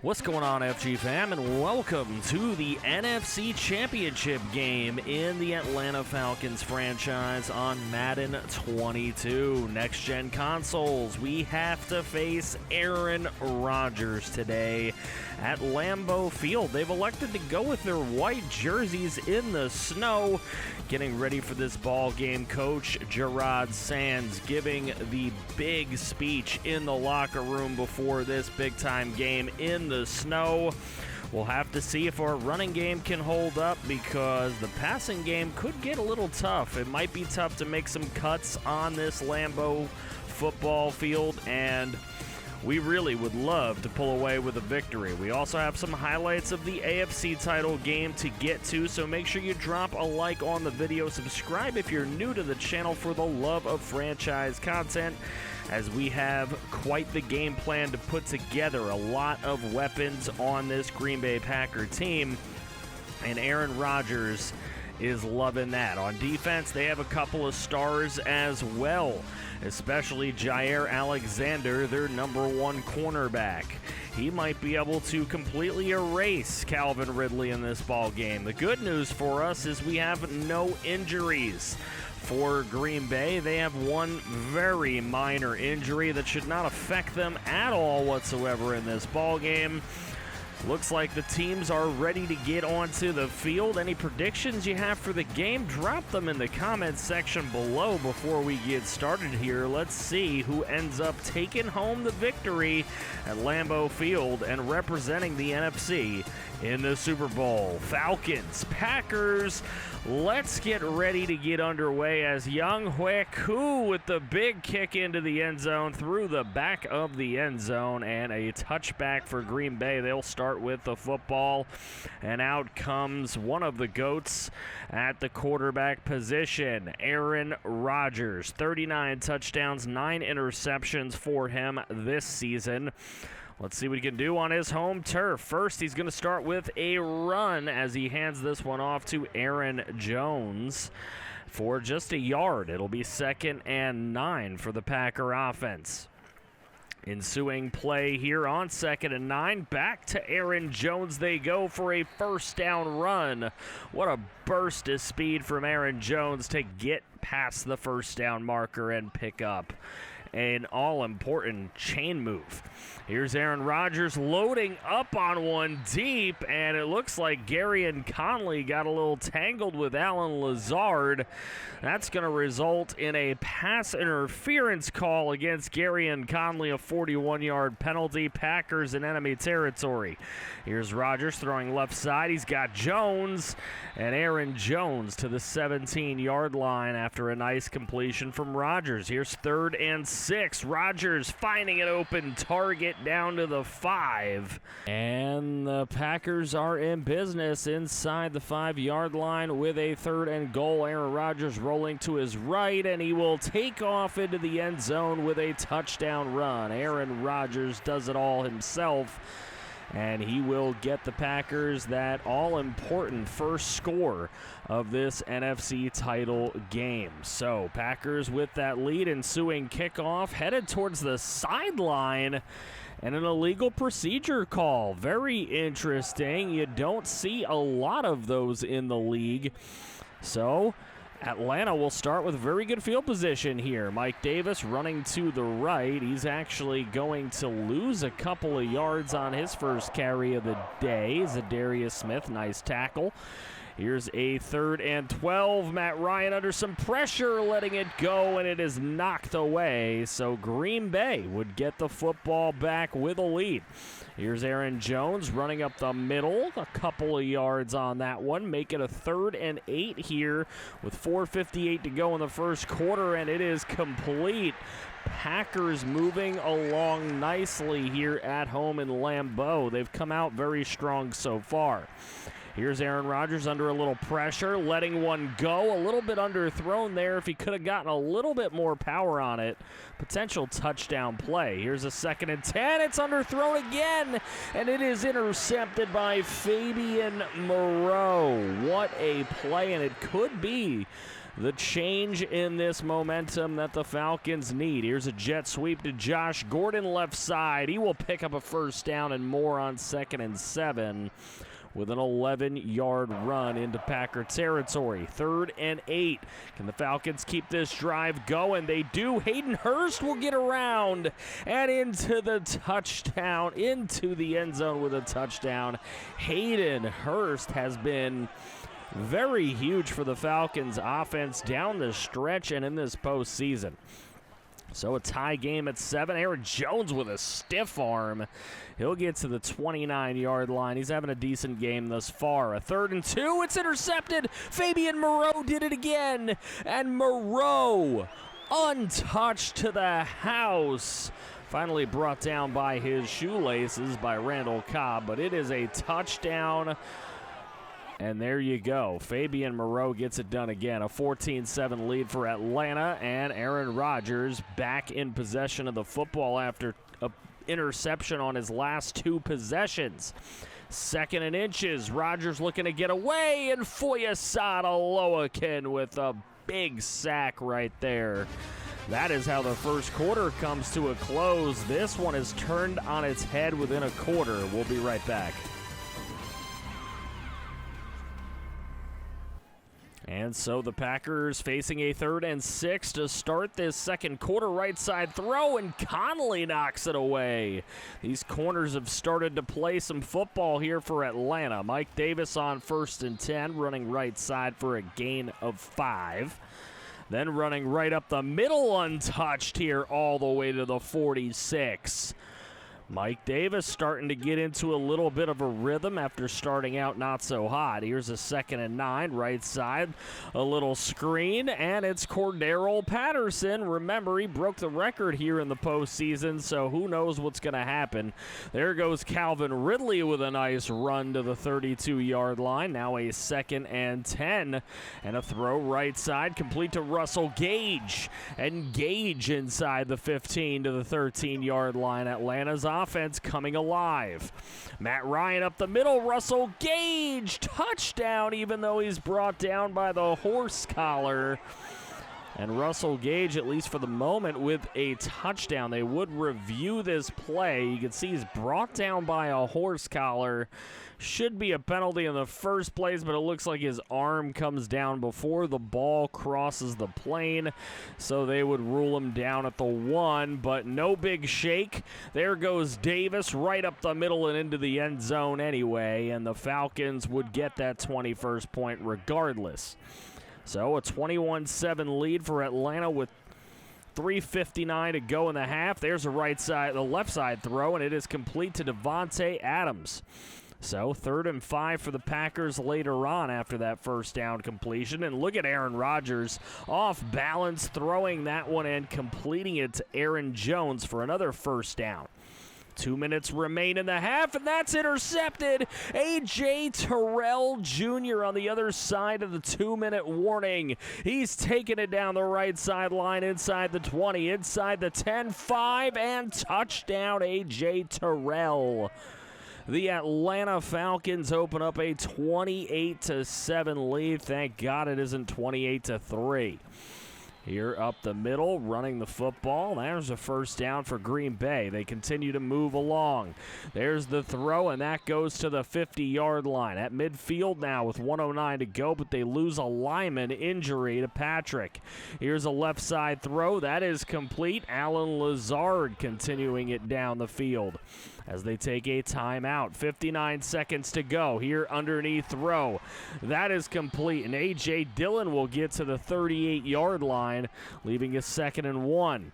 What's going on, FG fam, and welcome to the NFC Championship game in the Atlanta Falcons franchise on Madden 22. Next-gen consoles, we have to face Aaron Rodgers today at LAMBEAU Field. They've elected to go with their white jerseys in the snow. Getting ready for this ball game, Coach Gerard Sands giving the big speech in the locker room before this big-time game in the snow. We'll have to see if our running game can hold up because the passing game could get a little tough. It might be tough to make some cuts on this LAMBEAU football field, and we really would love to pull away with a victory. We also have some highlights of the AFC title game to get to, so make sure you drop a like on the video. Subscribe if you're new to the channel for the love of franchise content, as we have quite the game plan to put together. A lot of weapons on this Green Bay Packer team, and Aaron Rodgers is loving that. On defense, they have a couple of stars as well, especially Jair Alexander, their #1 cornerback. He might be able to completely erase Calvin Ridley in this ball game. The good news for us is we have no injuries. For Green Bay, they have one very minor injury that should not affect them at all whatsoever in this ball game. Looks like the teams are ready to get onto the field. Any predictions you have for the game, drop them in the comments section below before we get started here. Let's see who ends up taking home the victory at LAMBEAU Field and representing the NFC in the Super Bowl. Falcons, Packers, let's get ready to get underway as Young Hue Koo with the big kick into the end zone through the back of the end zone, and a touchback for Green Bay. They'll start with the football, and out comes one of the GOATs at the quarterback position, Aaron Rodgers. 39 touchdowns, 9 interceptions for him this season. Let's see what he can do on his home turf. First, he's going to start with a run as he hands this one off to Aaron Jones for just a yard. It'll be 2nd and 9 for the Packer offense. Ensuing play here on 2nd and 9. Back to Aaron Jones they go for a first down run. What a burst of speed from Aaron Jones to get past the first down marker and pick up an all-important chain move. Here's Aaron Rodgers loading up on one deep, and it looks like Gareon Conley got a little tangled with Allen Lazard. That's going to result in a pass interference call against Gareon Conley, a 41-yard penalty. Packers in enemy territory. Here's Rodgers throwing left side. He's got Jones, and Aaron Jones to the 17-yard line after a nice completion from Rodgers. Here's 3rd and 6. Rodgers finding an open target down to the 5. And the Packers are in business inside the 5-yard line with a 3rd and goal. Aaron Rodgers rolling to his right, and he will take off into the end zone with a touchdown run. Aaron Rodgers does it all himself, and he will get the Packers that all-important first score of this NFC title game. So, Packers with that lead. Ensuing kickoff, headed towards the sideline, and an illegal procedure call. Very interesting. You don't see a lot of those in the league. So, Atlanta will start with very good field position here. Mike Davis running to the right. He's actually going to lose a couple of yards on his first carry of the day. Zadarius Smith, nice tackle. Here's a 3rd and 12. Matt Ryan under some pressure, letting it go, and it is knocked away. So Green Bay would get the football back with a lead. Here's Aaron Jones running up the middle. A couple of yards on that one. Make it a 3rd and 8 here with 4:58 to go in the first quarter, and it is complete. Packers moving along nicely here at home in LAMBEAU. They've come out very strong so far. Here's Aaron Rodgers under a little pressure, letting one go. A little bit underthrown there. If he could have gotten a little bit more power on it, potential touchdown play. Here's a 2nd and 10. It's underthrown again, and it is intercepted by Fabian Moreau. What a play, and it could be the change in this momentum that the Falcons need. Here's a jet sweep to Josh Gordon left side. He will pick up a first down and more on 2nd and 7 with an 11-yard run into Packer territory. 3rd and 8. Can the Falcons keep this drive going? They do. Hayden Hurst will get around and into the touchdown, into the end zone with a touchdown. Hayden Hurst has been very huge for the Falcons offense down the stretch and in this postseason. So a tie game at 7. Aaron Jones with a stiff arm. He'll get to the 29-yard line. He's having a decent game thus far. A 3rd and 2. It's intercepted. Fabian Moreau did it again. And Moreau untouched to the house. Finally brought down by his shoelaces by Randall Cobb. But it is a touchdown. And there you go. Fabian Moreau gets it done again. A 14-7 lead for Atlanta, and Aaron Rodgers back in possession of the football after an interception on his last 2 possessions. 2nd and inches. Rodgers looking to get away, and Foyesade Oloakin with a big sack right there. That is how the first quarter comes to a close. This one is turned on its head within a quarter. We'll be right back. And so the Packers facing a 3rd and 6 to start this second quarter. Right side throw, and Connolly knocks it away. These corners have started to play some football here for Atlanta. Mike Davis on 1st and 10, running right side for a gain of 5. Then running right up the middle untouched here all the way to the 46. Mike Davis starting to get into a little bit of a rhythm after starting out not so hot. Here's a 2nd and 9, right side, a little screen, and it's Cordero Patterson. Remember, he broke the record here in the postseason, so who knows what's going to happen. There goes Calvin Ridley with a nice run to the 32-yard line. Now a 2nd and 10, and a throw right side, complete to Russell Gage. And Gage inside the 15 to the 13-yard line. Atlanta's offense coming alive. Matt Ryan up the middle. Russell Gage, touchdown, even though he's brought down by the horse collar. And Russell Gage, at least for the moment, with a touchdown. They would review this play. You can see he's brought down by a horse collar. Should be a penalty in the first place, but it looks like his arm comes down before the ball crosses the plane. So they would rule him down at the 1, but no big shake. There goes Davis right up the middle and into the end zone anyway, and the Falcons would get that 21st point regardless. So a 21-7 lead for Atlanta with 3:59 to go in the half. There's the left side throw, and it is complete to Devontae Adams. So 3rd and 5 for the Packers later on after that first down completion. And look at Aaron Rodgers off balance, throwing that one and completing it to Aaron Jones for another first down. 2 minutes remain in the half, and that's intercepted. A.J. Terrell Jr. on the other side of the 2-minute warning. He's taking it down the right sideline, inside the 20, inside the 10, 5, and touchdown A.J. Terrell. The Atlanta Falcons open up a 28-7 lead. Thank God it isn't 28-3. Here up the middle, running the football. There's a first down for Green Bay. They continue to move along. There's the throw, and that goes to the 50-yard line. At midfield now with 1:09 to go, but they lose a lineman injury to Patrick. Here's a left side throw. That is complete. Alan Lazard continuing it down the field as they take a timeout. 59 seconds to go. Here underneath throw. That is complete, and A.J. Dillon will get to the 38-yard line, leaving a 2nd and 1.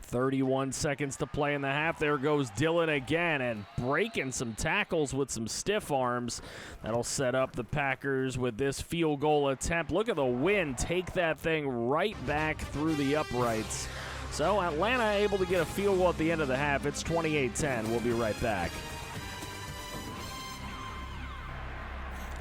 31 seconds to play in the half. There goes Dillon again and breaking some tackles with some stiff arms. That'll set up the Packers with this field goal attempt. Look at the wind take that thing right back through the uprights. So Atlanta able to get a field goal at the end of the half. It's 28-10. We'll be right back.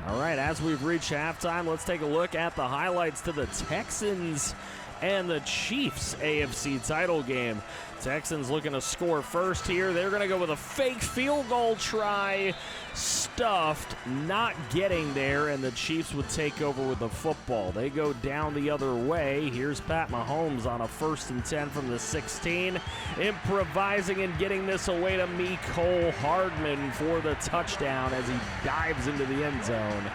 All right, as we've reached halftime, let's take a look at the highlights to the Texans and the Chiefs AFC title game. Texans looking to score first here. They're going to go with a fake field goal try. Stuffed, not getting there, and the Chiefs would take over with the football. They go down the other way. Here's Pat Mahomes on a 1st and 10 from the 16. Improvising and getting this away to Mecole Hardman for the touchdown as he dives into the end zone.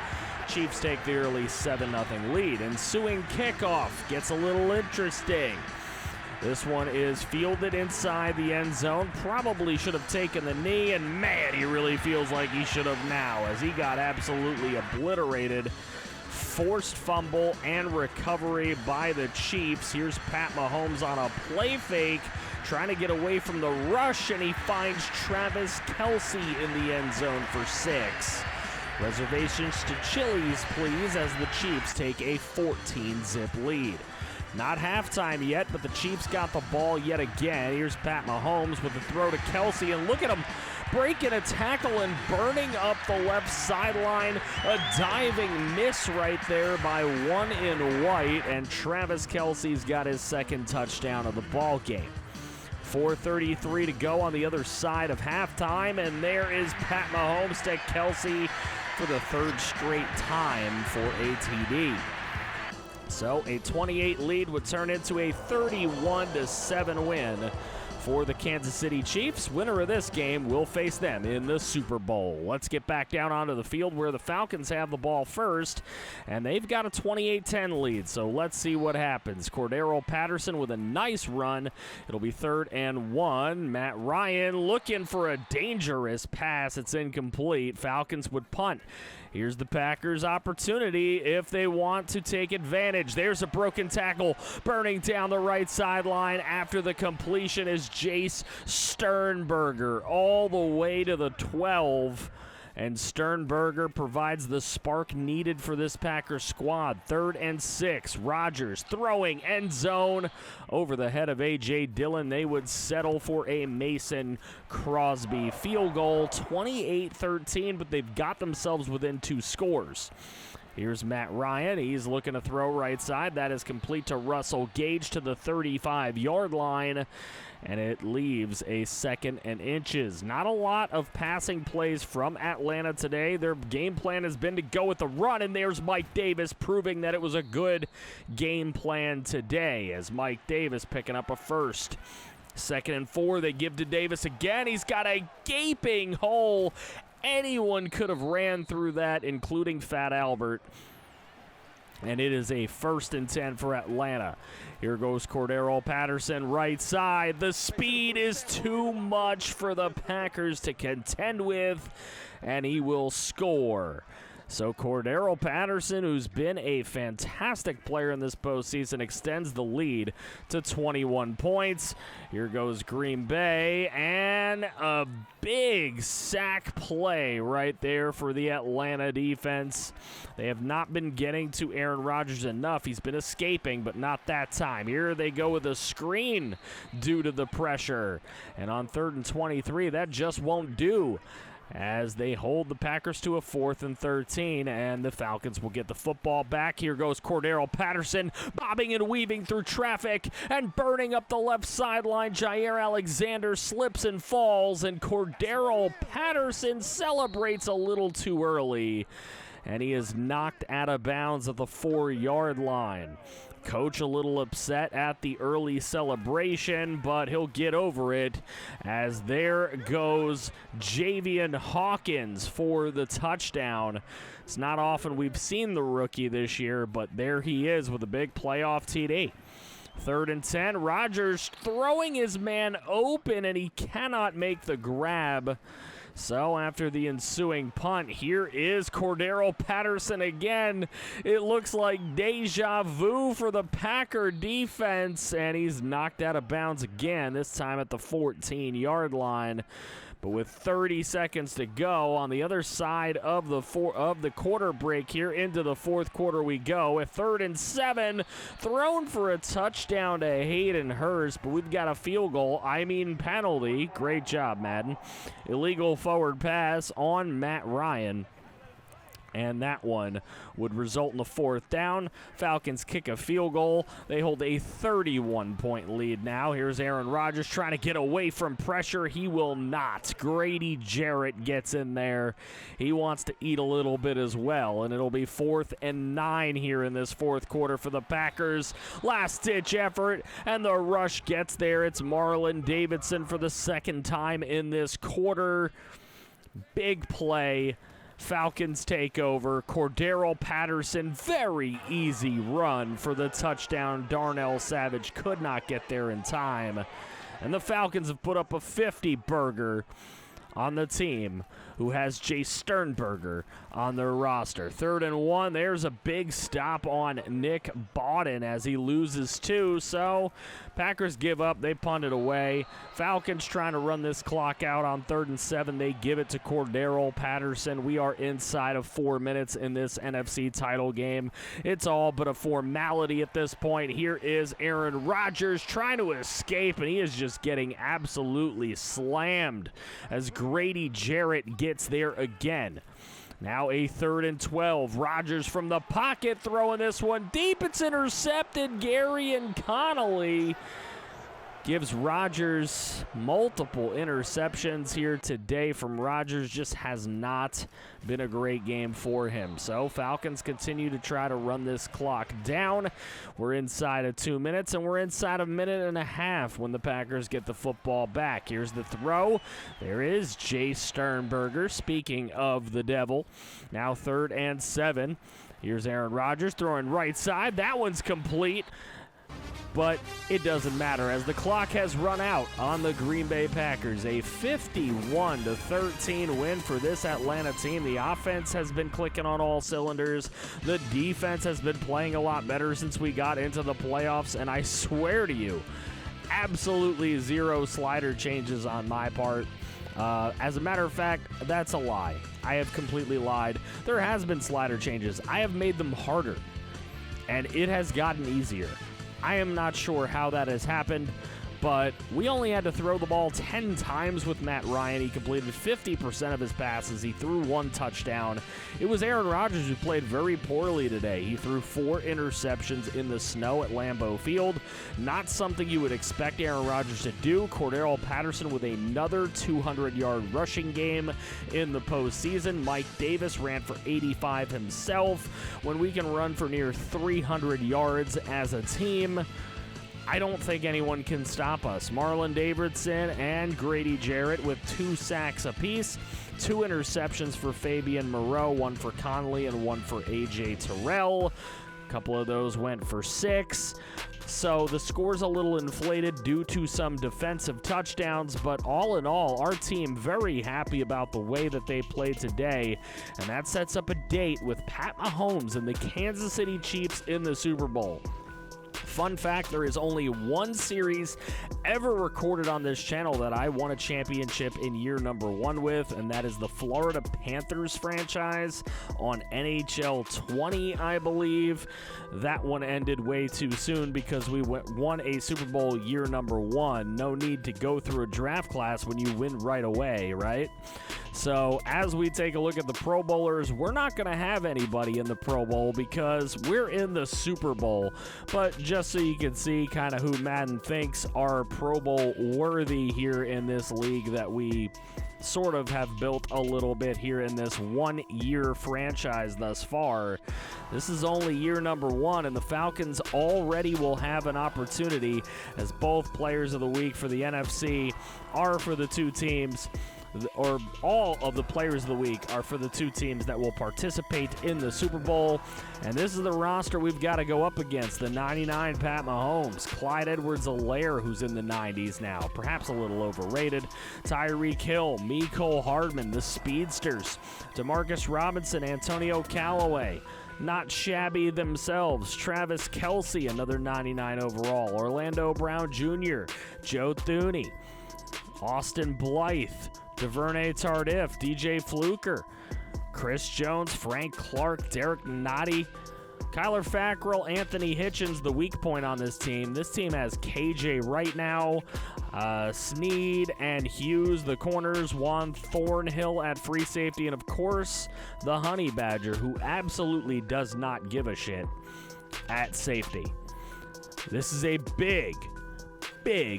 Chiefs take the early 7-0 lead. Ensuing kickoff gets a little interesting. This one is fielded inside the end zone. Probably should have taken the knee, and man, he really feels like he should have now as he got absolutely obliterated. Forced fumble and recovery by the Chiefs. Here's Pat Mahomes on a play fake, trying to get away from the rush, and he finds Travis Kelce in the end zone for 6. Reservations to Chili's, please, as the Chiefs take a 14-zip lead. Not halftime yet, but the Chiefs got the ball yet again. Here's Pat Mahomes with the throw to Kelce, and look at him breaking a tackle and burning up the left sideline. A diving miss right there by one in white, and Travis Kelce's got his 2nd touchdown of the ball game. 4:33 to go on the other side of halftime, and there is Pat Mahomes to Kelce for the 3rd straight time for a TD. So a 28 lead would turn into a 31-7 win for the Kansas City Chiefs. Winner of this game will face them in the Super Bowl. Let's get back down onto the field where the Falcons have the ball first, and they've got a 28-10 lead, so let's see what happens. Cordero Patterson with a nice run. It'll be 3rd and 1. Matt Ryan looking for a dangerous pass. It's incomplete. Falcons would punt. Here's the Packers' opportunity if they want to take advantage. There's a broken tackle burning down the right sideline. After the completion is Jace Sternberger all the way to the 12. And Sternberger provides the spark needed for this Packers squad. 3rd and 6. Rodgers throwing end zone over the head of A.J. Dillon. They would settle for a Mason Crosby field goal. 28-13, but they've got themselves within 2 scores. Here's Matt Ryan. He's looking to throw right side. That is complete to Russell Gage to the 35-yard line. And it leaves a 2nd and inches. Not a lot of passing plays from Atlanta today. Their game plan has been to go with the run, and there's Mike Davis proving that it was a good game plan today as Mike Davis picking up a 1st. 2nd and 4, they give to Davis again. He's got a gaping hole. Anyone could have ran through that, including Fat Albert. And it is a 1st and 10 for Atlanta. Here goes Cordero Patterson right side. The speed is too much for the Packers to contend with, and he will score. So Cordero Patterson, who's been a fantastic player in this postseason, extends the lead to 21 points. Here goes Green Bay, and a big sack play right there for the Atlanta defense. They have not been getting to Aaron Rodgers enough. He's been escaping, but not that time. Here they go with a screen due to the pressure. And on 3rd and 23, that just won't do, as they hold the Packers to a 4th and 13, and the Falcons will get the football back. Here goes Cordero Patterson, bobbing and weaving through traffic and burning up the left sideline. Jair Alexander slips and falls, and Cordero Patterson celebrates a little too early, and he is knocked out of bounds at the 4-yard line. Coach a little upset at the early celebration, but he'll get over it as there goes Javian Hawkins for the touchdown. It's not often we've seen the rookie this year, but there he is with a big playoff TD. 3rd and 10, Rodgers throwing his man open, and he cannot make the grab. So after the ensuing punt, here is Cordero Patterson again. It looks like deja vu for the Packer defense, and he's knocked out of bounds again, this time at the 14-yard line. But with 30 seconds to go on the other side of the quarter break here, into the 4th quarter we go. At 3rd and 7, thrown for a touchdown to Hayden Hurst, but we've got a field goal. Penalty. Great job, Madden. Illegal forward pass on Matt Ryan. and that one would result in the 4th down. Falcons kick a field goal. They hold a 31-point lead now. Here's Aaron Rodgers trying to get away from pressure. He will not. Grady Jarrett gets in there. He wants to eat a little bit as well, and it'll be 4th and 9 here in this 4th quarter for the Packers. Last-ditch effort, and the rush gets there. It's Marlon Davidson for the 2nd time in this quarter. Big play. Falcons take over. Cordero Patterson, very easy run for the touchdown. Darnell Savage could not get there in time. And the Falcons have put up a 50-burger on the team, who has Jay Sternberger on their roster. 3rd and 1. There's a big stop on Nick Bawden as he loses 2. So Packers give up. They punt it away. Falcons trying to run this clock out on 3rd and 7. They give it to Cordero Patterson. We are inside of 4 minutes in this NFC title game. It's all but a formality at this point. Here is Aaron Rodgers trying to escape, and he is just getting absolutely slammed as Grady Jarrett gets there again. Now a 3rd and 12. Rodgers from the pocket throwing this one deep. It's intercepted. Gary and Connolly gives Rodgers multiple interceptions here today from Rodgers. Just has not been a great game for him. So Falcons continue to try to run this clock down. We're inside of 2 minutes, and we're inside of 1.5 minutes when the Packers get the football back. Here's the throw. There is Jay Sternberger. Speaking of the devil, now 3rd and 7. Here's Aaron Rodgers throwing right side. That one's complete. But it doesn't matter as the clock has run out on the Green Bay Packers. A 51-13 win for this Atlanta team. The offense has been clicking on all cylinders. The defense has been playing a lot better since we got into the playoffs. And I swear to you, absolutely 0 slider changes on my part. As a matter of fact, that's a lie. I have completely lied. There has been slider changes. I have made them harder, and it has gotten easier. I am not sure how that has happened, but we only had to throw the ball 10 times with Matt Ryan. He completed 50% of his passes. He threw 1 touchdown. It was Aaron Rodgers who played very poorly today. He threw 4 interceptions in the snow at LAMBEAU Field. Not something you would expect Aaron Rodgers to do. Cordero Patterson with another 200-yard rushing game in the postseason. Mike Davis ran for 85 himself. When we can run for near 300 yards as a team, I don't think anyone can stop us. Marlon Davidson and Grady Jarrett with 2 sacks apiece. 2 interceptions for Fabian Moreau, 1 for Conley and 1 for A.J. Terrell. A couple of those went for 6. So the score's a little inflated due to some defensive touchdowns, but all in all, our team very happy about the way that they played today, and that sets up a date with Pat Mahomes and the Kansas City Chiefs in the Super Bowl. Fun fact, there is only 1 series ever recorded on this channel that I won a championship in year number 1 with, and that is the Florida Panthers franchise on NHL 20, I believe. That one ended way too soon because we won a Super Bowl year number 1. No need to go through a draft class when you win right away, right? So as we take a look at the Pro Bowlers, we're not going to have anybody in the Pro Bowl because we're in the Super Bowl. But just so you can see kind of who Madden thinks are Pro Bowl worthy here in this league that we sort of have built a little bit here in this 1-year franchise thus far. This is only year number 1, and the Falcons already will have an opportunity as both players of the week for the NFC are for the 2 teams, or all of the players of the week are for the 2 teams that will participate in the Super Bowl. And this is the roster we've got to go up against. The 99 Pat Mahomes, Clyde Edwards-Helaire, who's in the 90s now, perhaps a little overrated, Tyreek Hill, Mecole Hardman, the Speedsters, Demarcus Robinson, Antonio Callaway, not shabby themselves, Travis Kelce, another 99 overall, Orlando Brown Jr., Joe Thuney, Austin Blythe, DuVernay Tardif, DJ Fluker, Chris Jones, Frank Clark, Derek Nottie, Kyler Fackrell, Anthony Hitchens, the weak point on this team. This team has KJ right now, Snead and Hughes, the corners, Juan Thornhill at free safety, and of course, the Honey Badger, who absolutely does not give a shit at safety. This is a big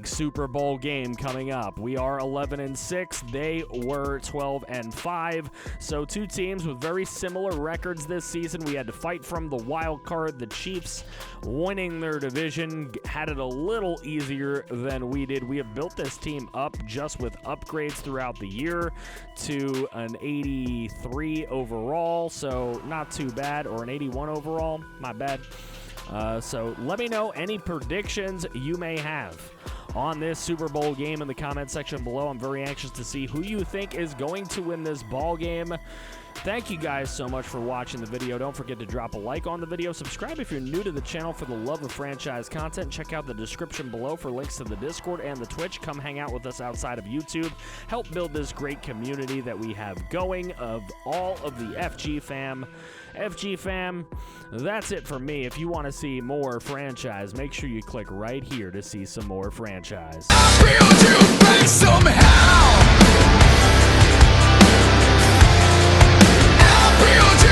Super Bowl game coming up. We are 11-6. They were 12-5. So two teams with very similar records this season. We had to fight from the wild card. The Chiefs, winning their division, had it a little easier than we did. We have built this team up just with upgrades throughout the year to an 83 overall, so not too bad, or an 81 overall, my bad. So let me know any predictions you may have on this Super Bowl game in the comment section below. I'm very anxious to see who you think is going to win this ball game. Thank you guys so much for watching the video. Don't forget to drop a like on the video. Subscribe if you're new to the channel for the love of franchise content. Check out the description below for links to the Discord and the Twitch. Come hang out with us outside of YouTube. Help build this great community that we have going of all of the FG fam. FG fam, that's it for me. If you want to see more franchise, make sure you click right here to see some more franchise. I feel somehow. I feel